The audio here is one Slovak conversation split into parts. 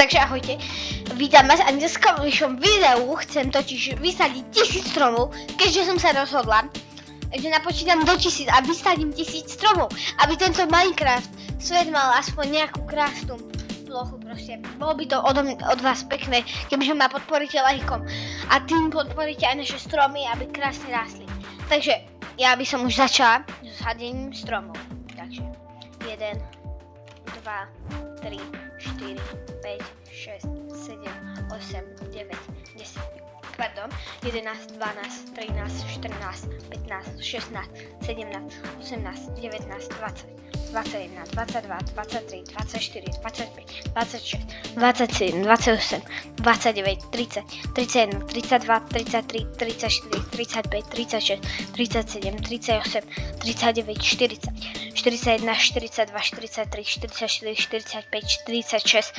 Takže ahojte, vítam vás a dneska v dnešnom videu chcem totiž vysadiť 1000 stromov, keďže som sa rozhodla, že napočítam do 1000 a vysadím 1000 stromov, aby tento Minecraft svet mal aspoň nejakú krásnu plochu proste. Bolo by to od vás pekné, kebyže ma podporíte lajkom a tým podporíte aj naše stromy, aby krásne rástli. Takže ja by som už začala s sadením stromov. Takže 1, 2, 3, 4, 5, 6, 7, 8, 9, 10, pardon, 11, 12, 13, 14, 15, 16, 17, 18, 19, 20, 21, 22, 23, 24, 25, 26, 27, 28, 29, 30, 31, 32, 33, 34, 35, 36, 37, 38, 39, 40, 41, 42, 43, 44, 45, 46,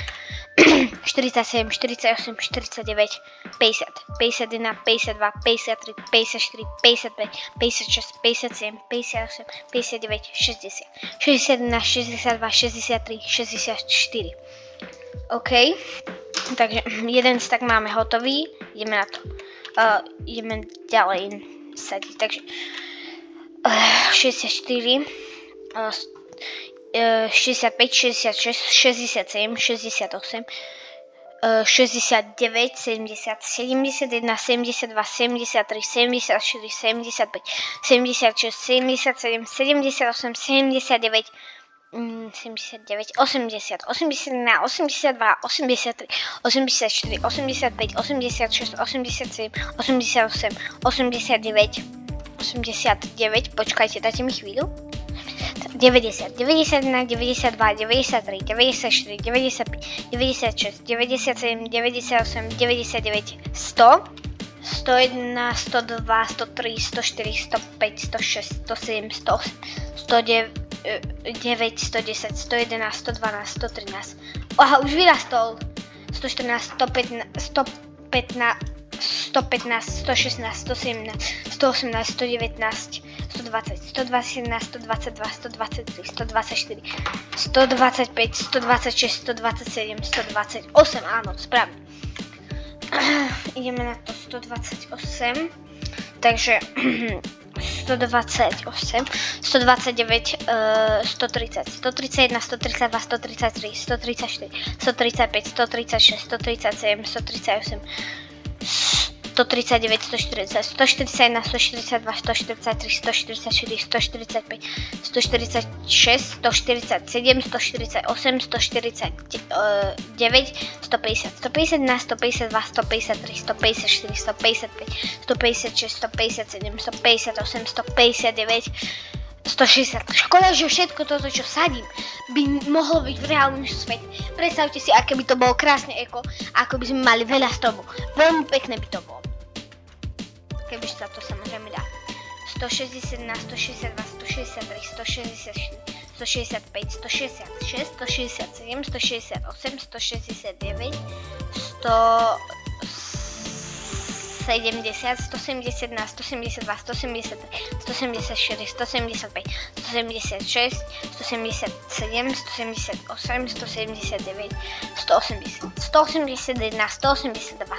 47, 48, 49, 50, 51, 52, 53, 54, 55, 56, 57, 58, 59, 60, 61, 62, 63, 64. OK, takže jeden stack máme hotový, ideme na to. Ideme ďalej sadiť, takže 64, 65, 66, 67, 68, 69, 70, 71, 72, 73, 74, 75, 76, 77, 78, 79, 79, 80, 81, 82, 83, 84, 85, 86, 87, 88, 89, 89, počkajte, dajte mi chvíľu. 90, 91, 92, 93, 94, 95, 96, 97, 98, 99, 100, 101, 102, 103, 104, 105, 106, 107, 108, 109, 110, 111, 112, 113. Aha, už vyrastol. 114, 115, 115, 115, 116, 117, 118, 119, 120, 121, 122, 123, 124, 125, 126, 127, 128, áno, správne. Ideme na to 128, takže 128, 129, 130, 131, 132, 133, 134, 135, 136, 137, 138, 139, 140, 141, 142, 143, 144, 145, 146, 147, 148, 149, 150, 151, 152, 153, 154, 155, 156, 157, 158, 159, 160. Škoda, že všetko toto, čo sadím, by mohlo byť v reálnom svete. Predstavte si, aké by to bolo krásne ako by sme mali veľa stromov. Veľmi pekné by to bolo. Keby sa to samozrejme dá. 161, 162, 163, 164, 165, 166, 167, 168, 169, 170, 171, 172, 173, 174, 175, 176, 177, 178, 179, 180, 181, 182,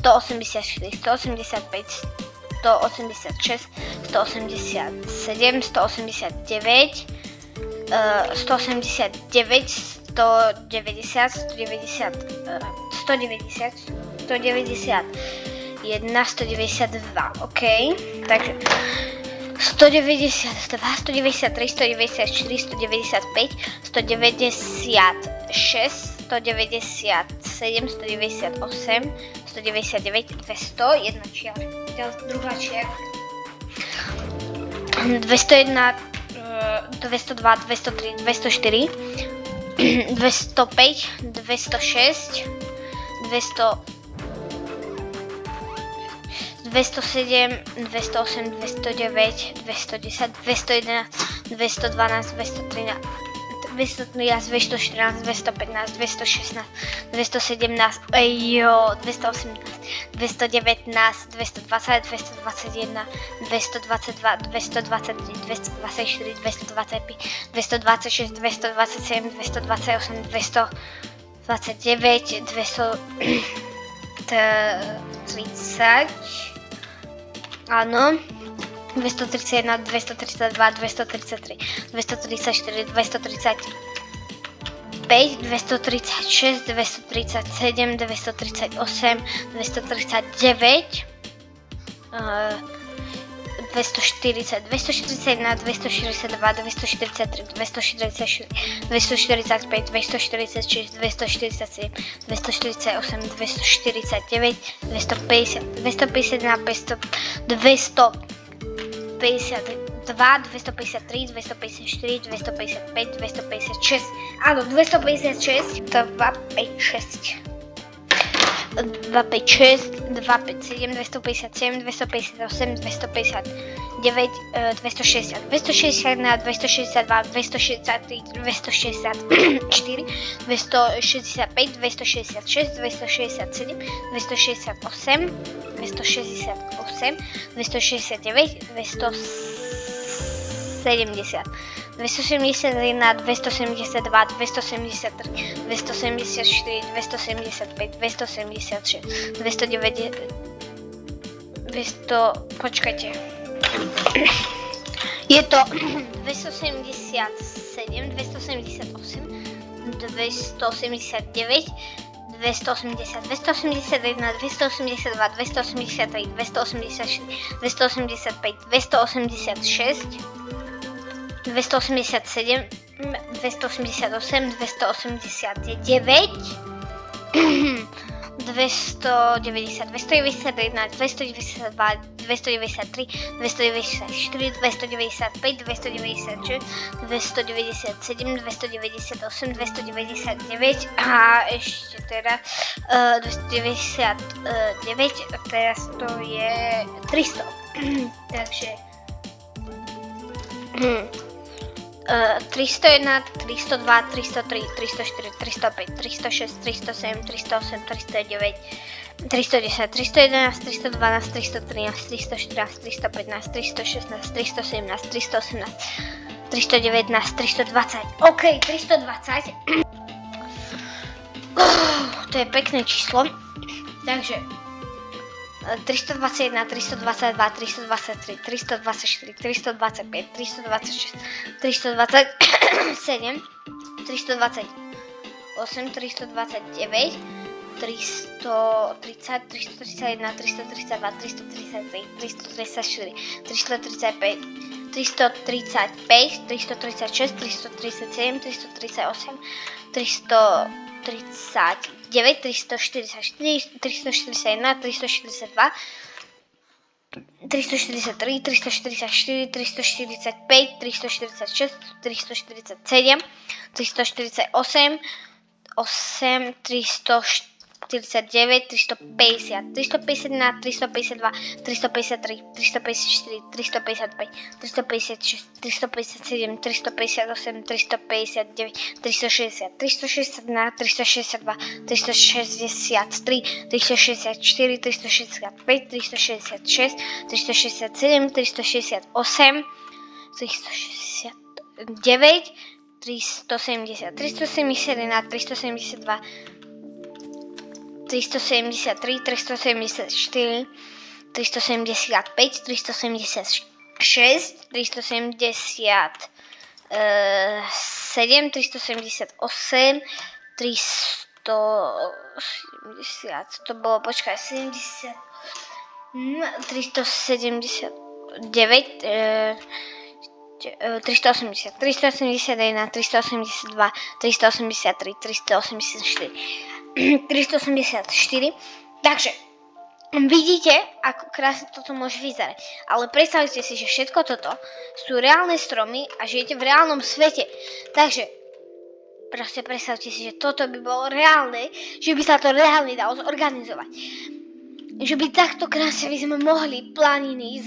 183, 184, 185, 186, 187, 189, 189, 190, 190, 191, 192, OK, takže 192, 193, 194, 195, 196, 197, 198, 199, 200, jedna čiara, druhá čiara, 201, 202, 203, 204, 205, 206, 200, 207, 208, 209, 210, 211, 212, 213, 213, 214, 215, 216, 217, 218, 219, 220, 221, 222, 223, 224, 225, 226, 227, 228, 29, 230, áno, 231, 232, 233, 234, 235, 236, 237, 238, 239, 240, 241, 242, 243, 244, 245, 246, 247, 248, 249, 250, 251, 252, 253, 254, 255, 256, áno, 256, 256. 256, 257, 257, 258, 259, 260, 261, 262, 263, 264, 265, 266, 267, 268, 268, 269, 270. 271, 272, 273, 274, 275, 276, 290, počkajte. Je to 277, 278, 289, 280, 281, 282, 283, 284, 285, 286, 287, 288, 289, 290, 291, 292, 293, 294, 295, 296, 297, 298, 299 a ešte teraz 299, teraz to je 300, takže 301, 302, 303, 304, 305, 306, 307, 308, 309, 310, 311, 312, 313, 314, 315, 316, 317, 318, 319, 320. OK, 320. To je pekné číslo. Takže 321, 322, 323, 324, 325, 326, 327, 328, 329, 330, 331, 332, 333, 334, 335, 335, 336, 337, 338, 339, 344, 341, 342, 343, 344, 345, 346, 347, 348, 349, 350, 351, 352, 353, 354, 355, 356, 357, 358, 359, 360, 361, 362, 363, 364, 365, 366, 367, 368, 369, 370, 371, 372, 373, 374, 375, 376, 377, 378, 370, to bolo, počkaj, 70, 379, 380, 381, 382, 383, 384, 384. Takže vidíte, ako krásne toto môže vyzerať. Ale predstavte si, že všetko toto sú reálne stromy a žijete v reálnom svete. Takže proste predstavte si, že toto by bolo reálne, že by sa to reálne dalo zorganizovať. Že by takto krásne by sme mohli planiny,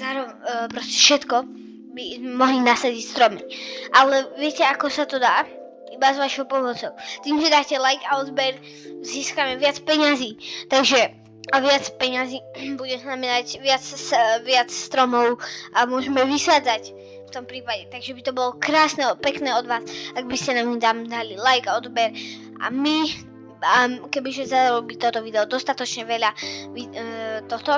proste všetko by mohli nasadiť stromy. Ale viete, ako sa to dá? Iba s vašou pomocou. Tým, že dáte like a odber, získame viac peňazí. Takže a viac peňazí bude znamenať viac stromov a môžeme vysádzať v tom prípade. Takže by to bolo krásne, pekné od vás, ak by ste nám dali like a odber. A my kebyže zarobí toto video dostatočne veľa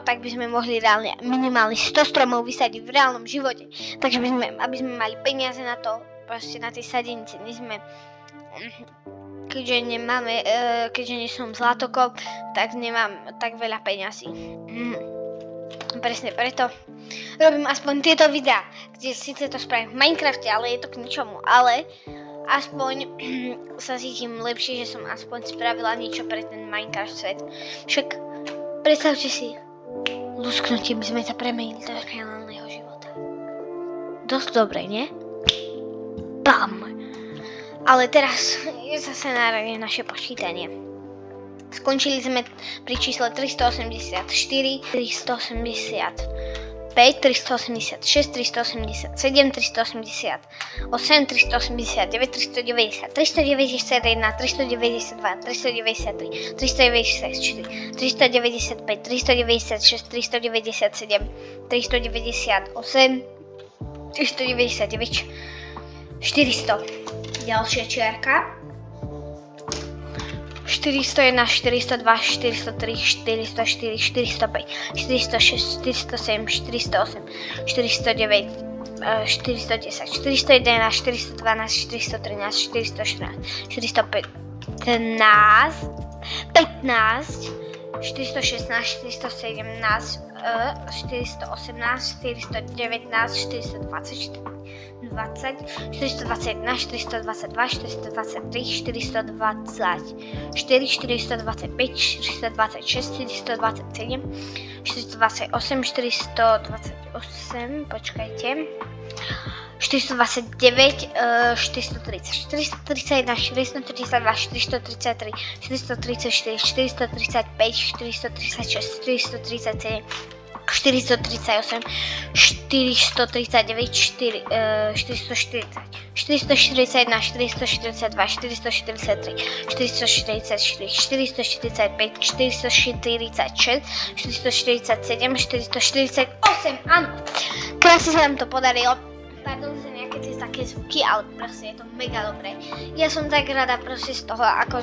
tak by sme mohli reálne minimálne 100 stromov vysadiť v reálnom živote. Takže aby sme mali peniaze na to, proste na tej sadenici. Keďže nie som zlatokop, tak nemám tak veľa peňazí. Presne preto robím aspoň tieto videá, kde síce to spravím v Minecrafte, ale je to k ničomu, ale aspoň sa cítim lepšie, že som aspoň spravila niečo pre ten Minecraft svet. Však predstavte si, lusknutím by sme sa premenili do reálneho života. Dosť dobre, nie? Bam! Ale teraz je zase na rade naše počítanie. Skončili sme pri čísle 384, 385, 386, 387, 388, 389, 390, 391, 392, 393, 394, 395, 396, 397, 398, 399, 400. Ďalšia čiarka. 401, 402, 403, 404, 405, 406, 407, 408, 409, 410, 411, 412, 413, 414, 415, 15, 416, 417, 418, 419, 420, 20, 421, 422, 423, 424, 425, 426, 427, 428, 428, počkajte, 429, 430, 431, 432, 433, 434, 435, 436, 437, 438, 439, 440, 441, 442, 443, 444, 445, 446, 447, 448, áno. Krásne sa nám to podarilo. Pardon za nejaké tie také zvuky, ale proste je to mega dobré. Ja som tak rada proste z toho, ako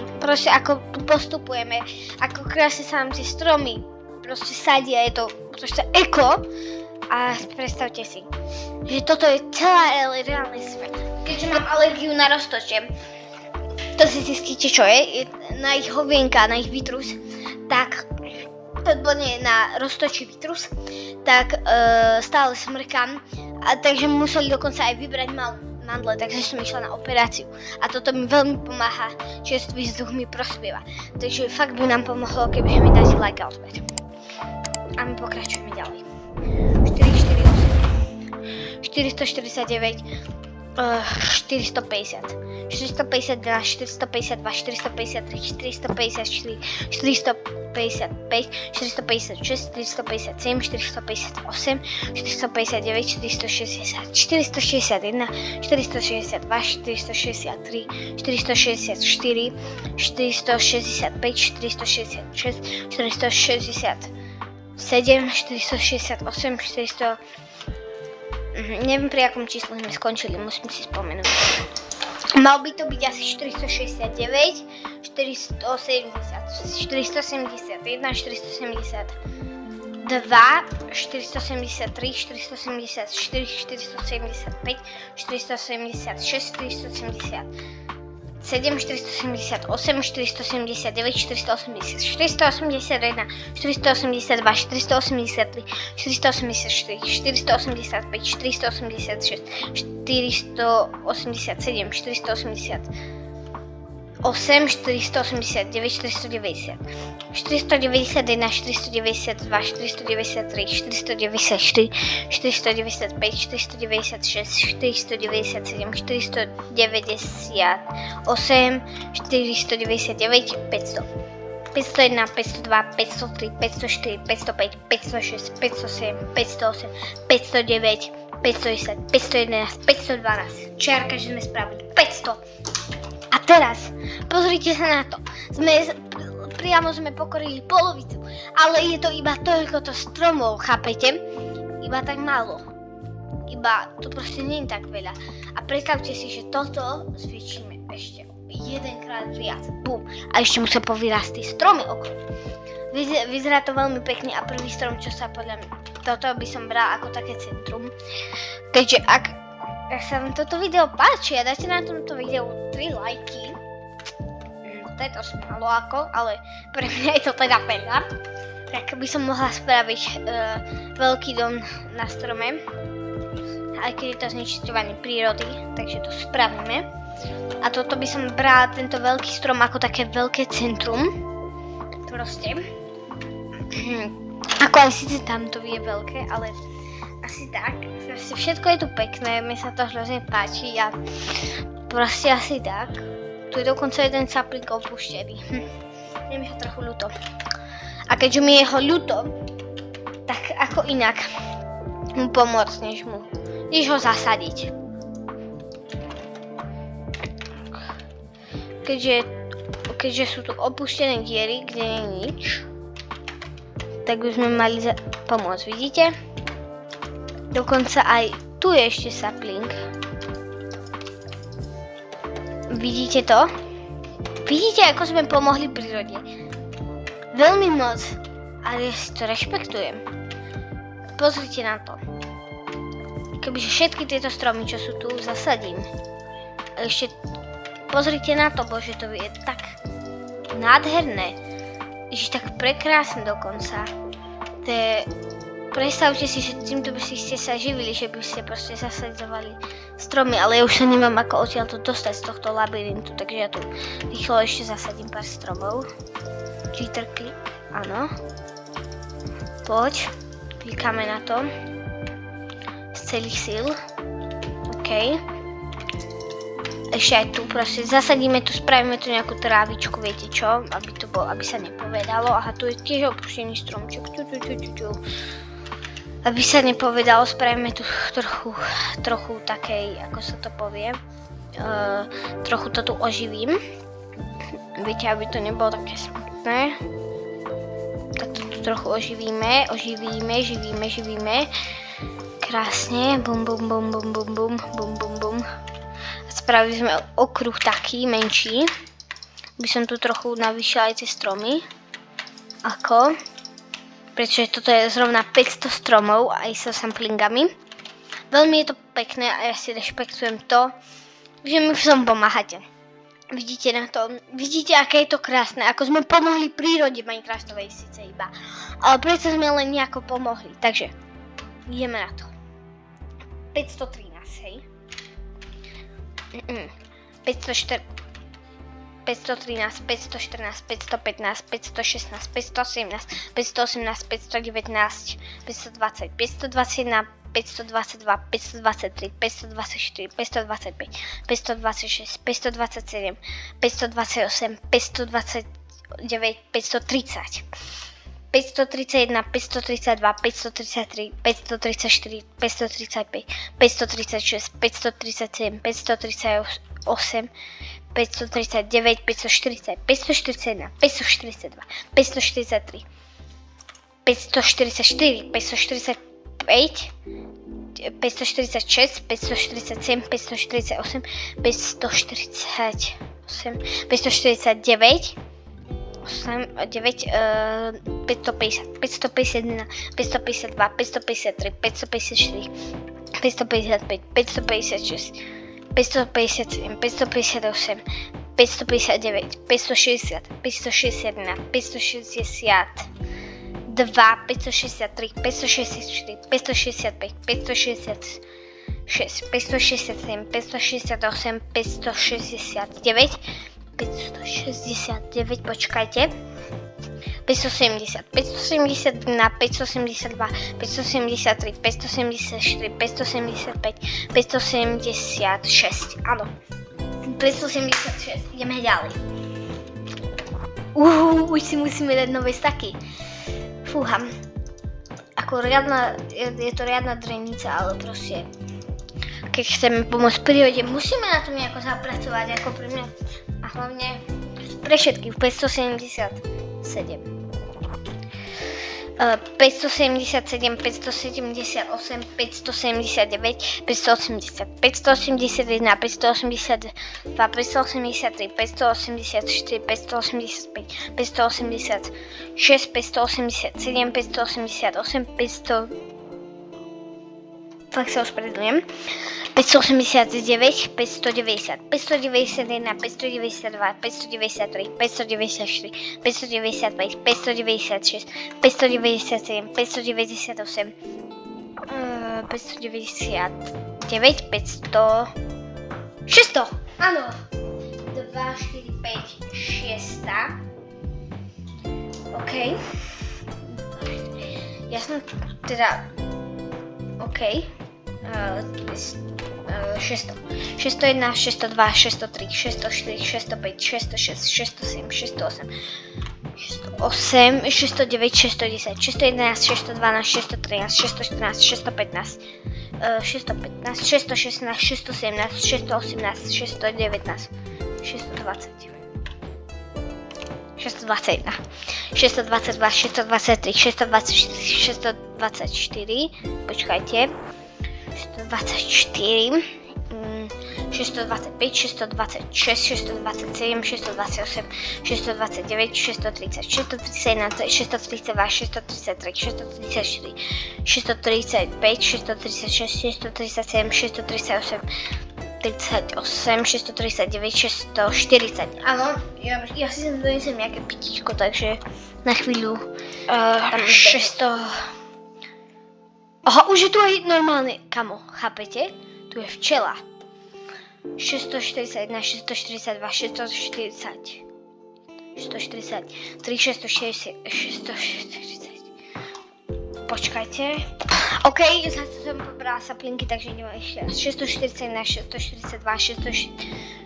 tu postupujeme, ako krásne sa nám tie stromy proste sadia, je to proste eko. A predstavte si, že toto je celá reálny svet. Keďže mám alergiu na roztoče, to si zistíte čo je, na ich hovienka, na ich vitrus, tak odborne na roztočí vitrus, tak stále smrkám, a takže museli dokonca aj vybrať malú mandle, takže som išla na operáciu. A toto mi veľmi pomáha, čerstvý vzduch mi prospieva. Takže fakt by nám pomohlo, keby mi dáte like a odber. A my pokračujeme ďalej. 449, 450, 451, 452, 453, 454, 455, 456, 457, 458, 459, 460, 461, 462, 463, 464, 465, 466, 467, 468, 400. Neviem, pri akom číslu sme skončili, musím si spomenúť. Mal by to byť asi 469, 480, 471, 472, 473, 474, 475, 476, 470. 7, 478, 479, 480, 481, 482, 483, 484, 485, 486, 487, 488, 489, 490, 491, 492, 493, 494, 495, 496, 497, 498, 499, 500. 501, 502, 503, 504, 505, 506, 507, 508, 509, 510, 511, 512. Čiarka, že sme spravili 500. A teraz, pozrite sa na to. Priamo sme pokorili polovicu, ale je to iba toľkoto stromov, chápete? Iba tak málo. Iba to proste nie je tak veľa. A predstavte si, že toto zväčšíme ešte o jedenkrát viac. Bum. A ešte musia povyrásť tie stromy okolo. Vyzerá to veľmi pekne a prvý strom, čo sa podľa mňa, toto by som brala ako také centrum. Keďže ak sa vám toto video páči a dáte na tomto videu 3 lajky, to je to málo ako, ale pre mňa je to teda veľa, tak by som mohla spraviť veľký dom na strome, aj keď je to znečisťovanie prírody, takže to spravíme. A toto by som brala tento veľký strom ako také veľké centrum, proste. Ako aj síce tamto je veľké, ale asi tak. Proste všetko je tu pekné, mi sa to hrozne páči a proste asi tak. Tu je dokonca jeden sapling opuštený. Je mi ho trochu ľúto. A keďže mi je ho ľúto, tak ako inak mu pomôcť, než ho zasadiť. Keďže sú tu opustené diery, kde nie je nič, tak by sme mali pomôcť, vidíte? Dokonca aj tu je ešte sapling. Vidíte to? Vidíte, ako sme pomohli prírode? Veľmi moc, ale ja si to rešpektujem. Pozrite na to. Kebyže všetky tieto stromy, čo sú tu, zasadím. A ešte pozrite na to, bože, to je tak nádherné. Ešte tak prekrásne dokonca. Predstavte si, že týmto by ste sa živili, že by ste proste zasadzovali stromy, ale ja už sa nemám ako odtiaľto dostať z tohto labyrintu, takže ja tu rýchlo ešte zasadím pár stromov. Cheater click, áno. Poď, klikáme na to. Z celých síl. OK. Ešte aj tu proste zasadíme tu, spravíme tu nejakú trávičku, viete čo, aby sa nepovedalo. Aha, tu je tiež opuštený stromček. Aby sa nepovedalo, spravíme tu trochu takej, ako sa to povie, trochu to tu oživím. Viete, aby to nebolo také smutné. Tak to tu trochu oživíme. Krásne, bum. Spravili sme okruh taký, menší. By som tu trochu navýšila aj tie stromy. Ako? Pretože toto je zrovna 500 stromov aj so samplingami. Veľmi je to pekné a ja si rešpektujem to, že mi v tom pomáhate. Vidíte na to? Vidíte, aké je to krásne, ako sme pomohli prírode Minecraftovej síce iba. Ale predsa sme len nejako pomohli, takže ideme na to. 513, hej? 513, 514, 515, 516, 517, 518, 519, 520, 521, 522, 523, 524, 525, 526, 527, 528, 529, 530. 531, 532, 533, 534, 535, 536, 537, 538, 539, 540, 541, 542, 543, 544, 545, 546, 547, 548, 548, 549, 550, 551, 552, 553, 554, 555, 556, 557, 558, 559, 560, 561, 562, 563, 564, 565, 566, 567, 568, 569, 569, počkajte, 570, 571, 572, 573, 574, 575, 576, áno, 576, ideme ďalej. Už si musíme dať nové staky. Fúham. Ako je to riadna drenica, ale proste, keď chceme pomôcť prírode, musíme na tom nejako zapracovať, ako pre mňa. A hlavne pre všetkých 577. 577, 578, 579, 580, 581, 582, 583, 584, 585, 586, 587, 588, 500... Fakt sa ospravedlňujem. 589, 590, 591, 592, 593, 594, 595, 596, 597, 598, 599, 500... 600! Áno! 2, 4, 5, 600. OK. Ja som teda... OK. 600. 601, 602, 603, 604, 605, 606, 607, 608, 608, 609, 610, 611, 612, 613, 614, 615, 615, 616, 617, 618, 619, 620. 621, 622, 623, 624, 624, počkajte, 624, 625, 626, 627, 628, 629, 630, 631, 632, 633, 634, 635, 636, 637, 638, 38, 639, 640. Áno, ja si sem donesem nejaké pitíčko, takže na chvíľu tam 600... Aha, už je tu aj normálne, kamo, chápete? Tu je včela. 641, 642, 640, 643, 660, 640. Počkajte. OK, zase som pobrala saplinky, takže ideme ešte raz. 641, 642, 643,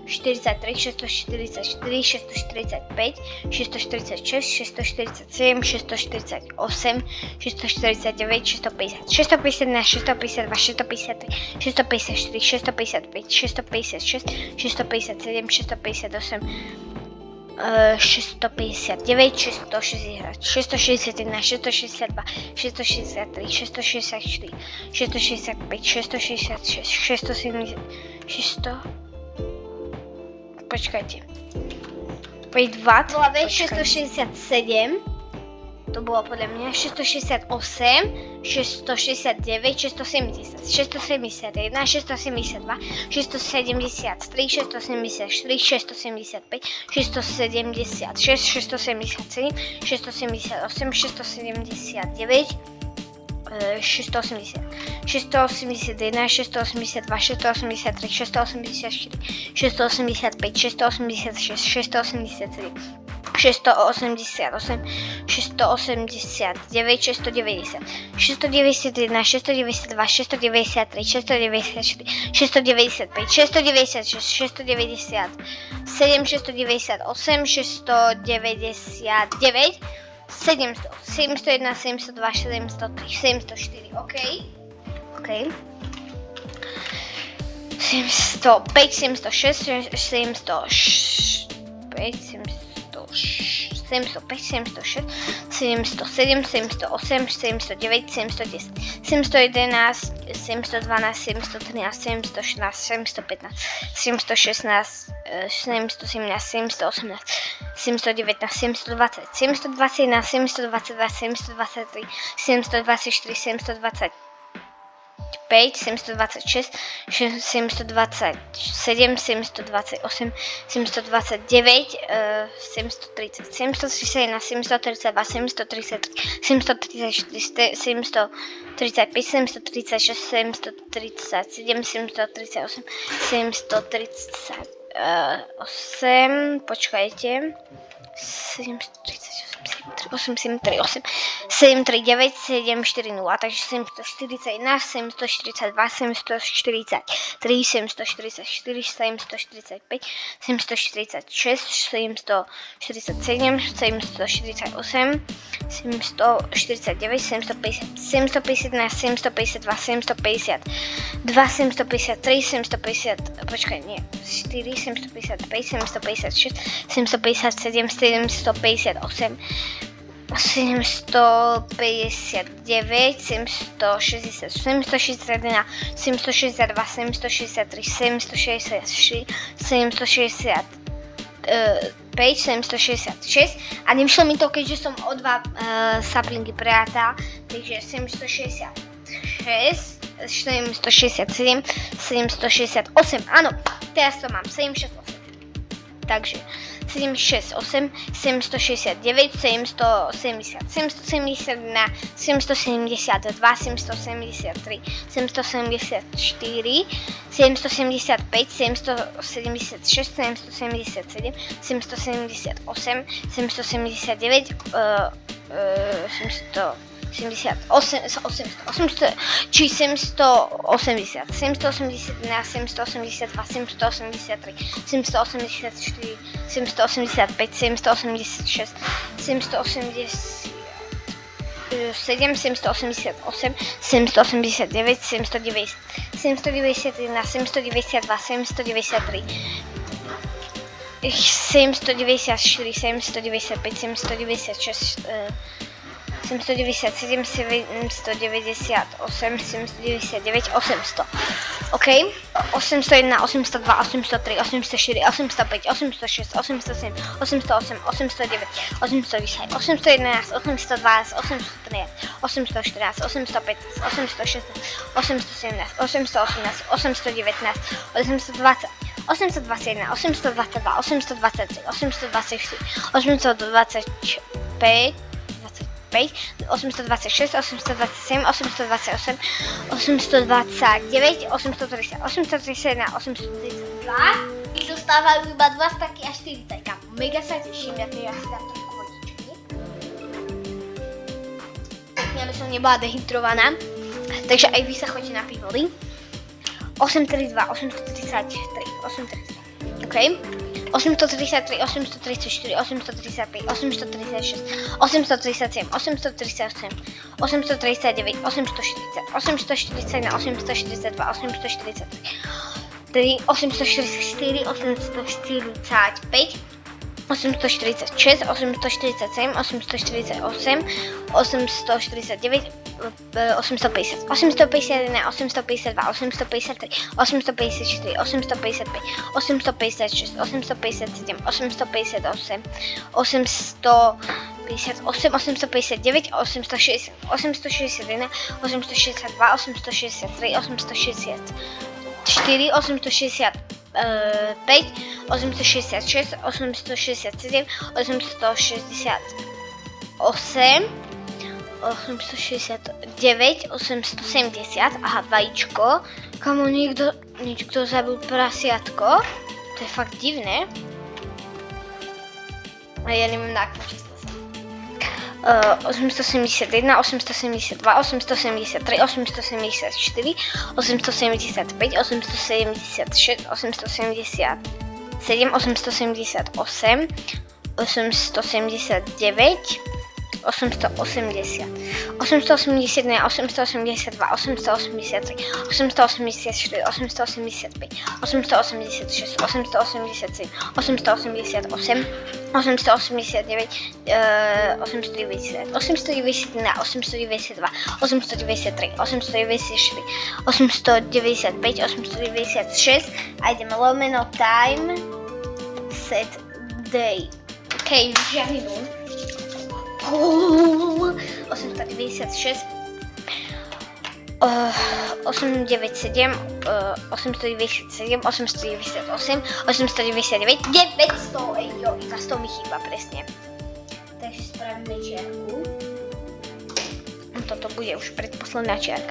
644, 645, 646, 647, 648, 649, 650, 651, 652, 653, 654, 655, 656, 657, 658, 659, 660, 661, 662, 663, 664, 665, 666, 670, 600... Počkajte. Wait, what? Bola vec 667. To bolo podľa mňa 668, 669, 670, 671, 672, 673, 674, 675, 676, 677, 678, 679, 680, 681, 682, 683, 684, 685, 686, 687, 688, 689, 690, 691, 692, 693, 694, 695, 696, 690, 698, 699, 700, 701, 702, 703, 704, OK. 705, 706, 705, 705, 706, 707, 708, 709, 710, 711, 712, 713, 714, 715, 716, 717, 718, 719, 720, 721, 722, 723, 724, 720, 5, 726, 727, 728, 729, 730, 731, 732, 733, 734, 735, 736, 737, 738, 738, počkajte, 738, 738, 739, 740, takže 741, 742, 743, 744, 745, 746, 747, 748, 749, 750, 751, 752, 750, 2, 753, 750, počkaj, nie, 4, 755, 756, 757, 758, 759, 760, 761, 762, 763, 764, 765, 766 a nevyšlo mi to, keďže som o 2 saplingy prejatá, takže 766, 767, 768, áno, teraz to mám, 768. Takže 768, 769, 770, 771, 772, 773, 774, 775, 776, 777, 778, 779, 800, či 780, 781, 782, 783, 784, 785, 786, 787, 788, 789, 790, 791, 792, 793, 794, 795, 796, 797, 798, 799, 800. OK? 801, 802, 803, 804, 805, 806, 807, 808, 809, 810, 811, 812, 813, 814, 815, 816, 817, 818, 819, 820, 821, 822, 823, 824, 825, 826, 827, 828, 829, 830, 831, 832. Ich zostávajú iba 2 staky a 40. Mega sa teším, ja si dám trošku vodičky. Aby som nebola dehydrovaná. Takže aj vy sa choďte na pivoli. 832, 833, 833. OK? 833, 834, 835, 836, 837, 838, 839, 840, 841, 842, 843, 844, 845, 846, 847, 848, 849, 850, 851, 852, 853, 854, 855, 856, 857, 858, 858, 859, 860, 861, 862, 863, 860. 4, 865, 866, 867, 868, 869, 870, aha, vajíčko. Kamo, niekto zabil prasiatko. To je fakt divné. A ja neviem na akom čísle som. 871, 872, 873, 874, 875, 876, 877, 878, 879, 880, 881, 882, 883, 884, 885, 886, 886, 887, 888, 889, 890, 891, 892, 893, 894, 895, 896 a ideme lomeno time, set, day. OK, žiadny dún. 896, 897, 897, 898, 899, 900, jo, iba 100 mi chýba presne. Takže spravíme čiarku. Toto bude už predposledná čiarka.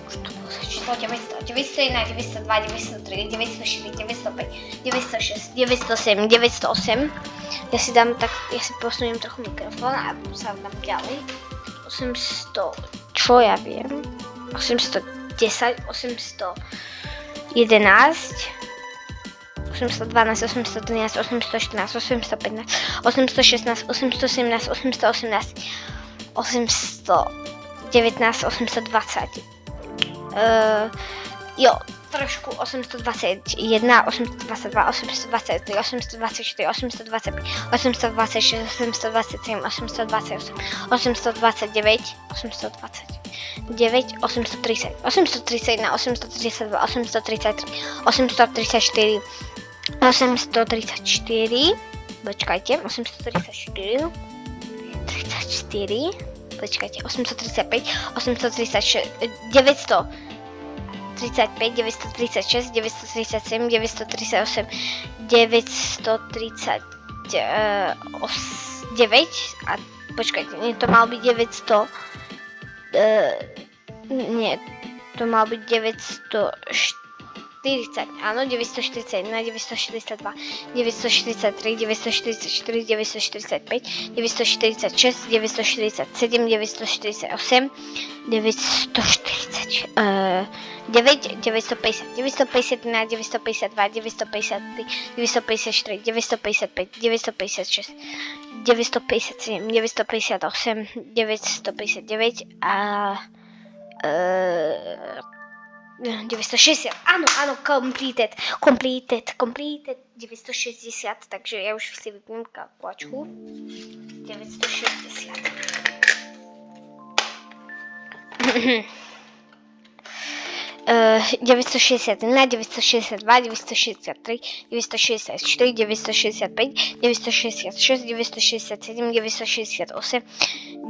Už to bolo číslo 900, 901, 902, 903, 904, 905, 906, 907, 908. Ja si posuniem trochu mikrofón a sa dám ďalej. 800, čo ja viem, 810, 811, 812, 813, 814, 815, 816, 817, 818, 819, 820. Jo, trošku 821, 822, 823, 824, 825, 826, 827, 828, 829, 830, 831, 832, 833, 834, 834, počkajte, 834, 34, počkajte, 835, 836, 900, 35, 936, 937, 938, 939 a počkajte, nie, to malo byť 900, nie, to malo byť 940, áno, 941, 942, 943, 944, 945, 946, 947, 948, 950, 951, 952, 953, 954, 955, 956, 957, 958, 959 a 960, áno, completed, 960, takže ja už si vypnem kalkulačku, 960. 961, 962, 963, 964, 965, 966, 967, 968,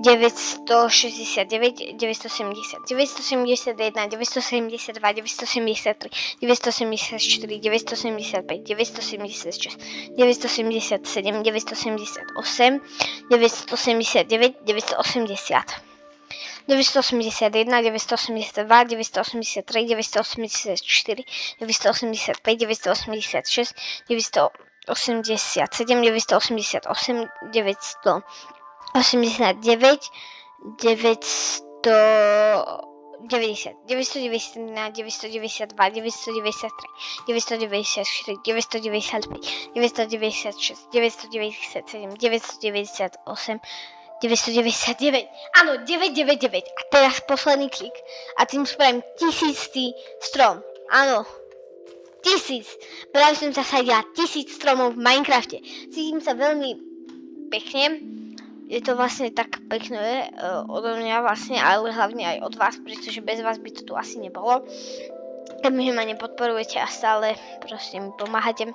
969, 970, 971, 972, 973, 974, 975, 976, 977, 978, 979, 980. 981, 982, 983, 984, 985, 986, 987, 988, 989, 990, 991, 992, 993, 994, 995, 996, 997, 998, 999, áno, 999 a teraz posledný klik a tým spravím 1000. strom, áno, 1000, práve som zasadila 1000 stromov v Minecrafte, cítim sa veľmi pekne, je to vlastne tak pekné odo mňa vlastne, ale hlavne aj od vás, pretože bez vás by to tu asi nebolo, keďže ma nepodporujete a stále proste mi pomáhate,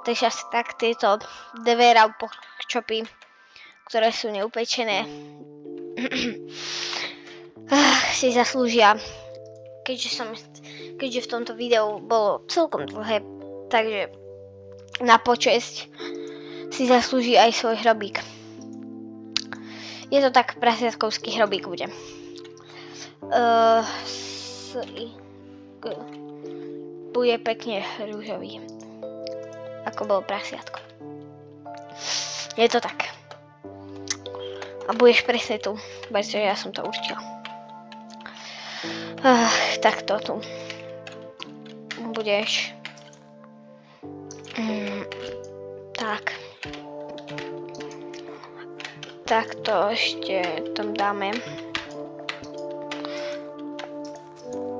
takže asi tak tieto devera pokčopy, ktoré sú neupečené, si zaslúžia, keďže v tomto videu bolo celkom dlhé, takže na počesť si zaslúži aj svoj hrobík. Je to tak prasiatkovský hrobík bude. Bude pekne rúžový, ako bolo prasiatko. Je to tak. A budeš presne tu, pretože ja som to určila. Takto tu budeš. Tak. Takto ešte tam dáme.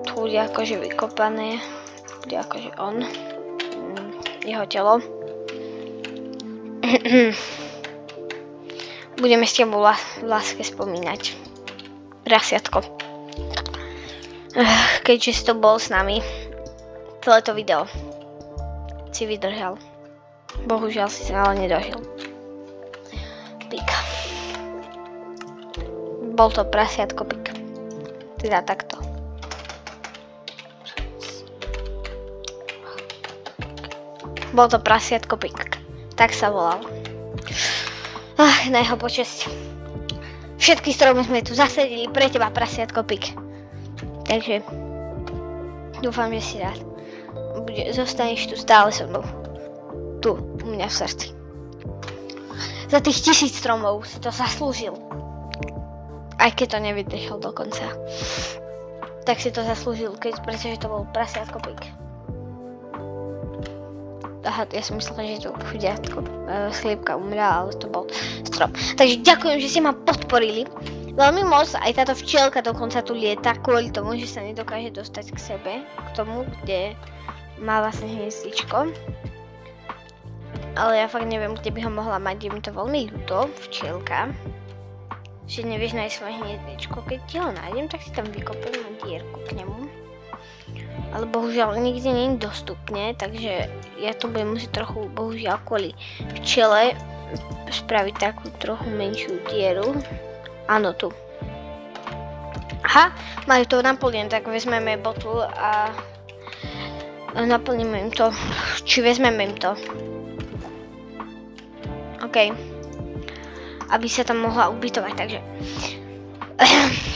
Tu bude akože vykopané. Bude akože on. Jeho telo. Budeme s tebou v láske spomínať. Prasiatko. Keďže si to bol s nami celé to video si vydržal. Bohužiaľ si sa ale nedožil. Pík. Bol to prasiatko pík. Teda takto. Bol to prasiatko pík. Tak sa volal. Na jeho počesť. Všetky stromy sme tu zasadili pre teba, prasiatko pik. Takže dúfam, že si rád. Zostaneš tu stále so mnou. Tu, u mňa v srdci. Za tých 1000 stromov si to zaslúžil. Aj keď to nevydržal do konca. Tak si to zaslúžil, pretože to bol prasiatko pik. Aha, ja som myslela, že to chudiatko sliepka umrela, ale to bol strom. Takže ďakujem, že ste ma podporili Veľmi moc, aj táto včielka dokonca tu lieta kvôli tomu, že sa nedokáže dostať k sebe, k tomu, kde má vlastne hniezdičko. Ale ja fakt neviem, kde by ho mohla mať, je mi to veľmi ľúto, včielka. Že nevieš nájsť svoje hniezdičko, keď ti ho nájdem, tak si tam vykopem na dierku k nemu. Ale bohužiaľ nikde nie je dostupne, takže ja tu budem musieť trochu, bohužiaľ kvôli včiele, spraviť takú trochu menšiu dieru. Áno, tu. Aha, majú to naplnené, tak vezmeme botul a naplníme im to. Či vezmeme im to. OK. Aby sa tam mohla ubytovať, takže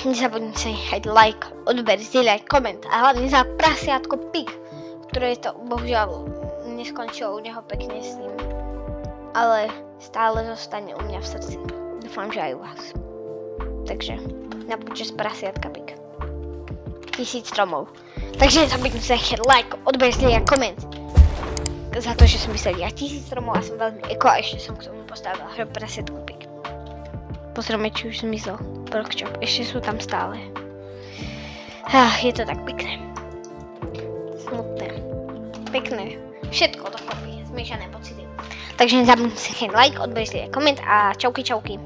nezabudnite nechať like, odber, zdieľať, koment a hlavne za prasiatko Pig, ktoré to bohužiaľ neskončilo u neho pekne s ním. Ale stále zostane u mňa v srdci. Dúfam, že aj u vás. Takže na počas prasiatka Pig. 1000 stromov. Takže nezabudnite nechať like, odber, zdieľať, koment. Za to, že som vysadila 1000 stromov a som veľmi eko a ešte som k tomu postavila hrob prasiatku Pig. Pozrieme, či už zmizol porkchop. Ešte sú tam stále. Je to tak pekné. Smutné. Pekné. Všetko dokopy. Zmiešané pocity. Takže nezabudnite like, odber, zdieľať, koment a čauky čauky.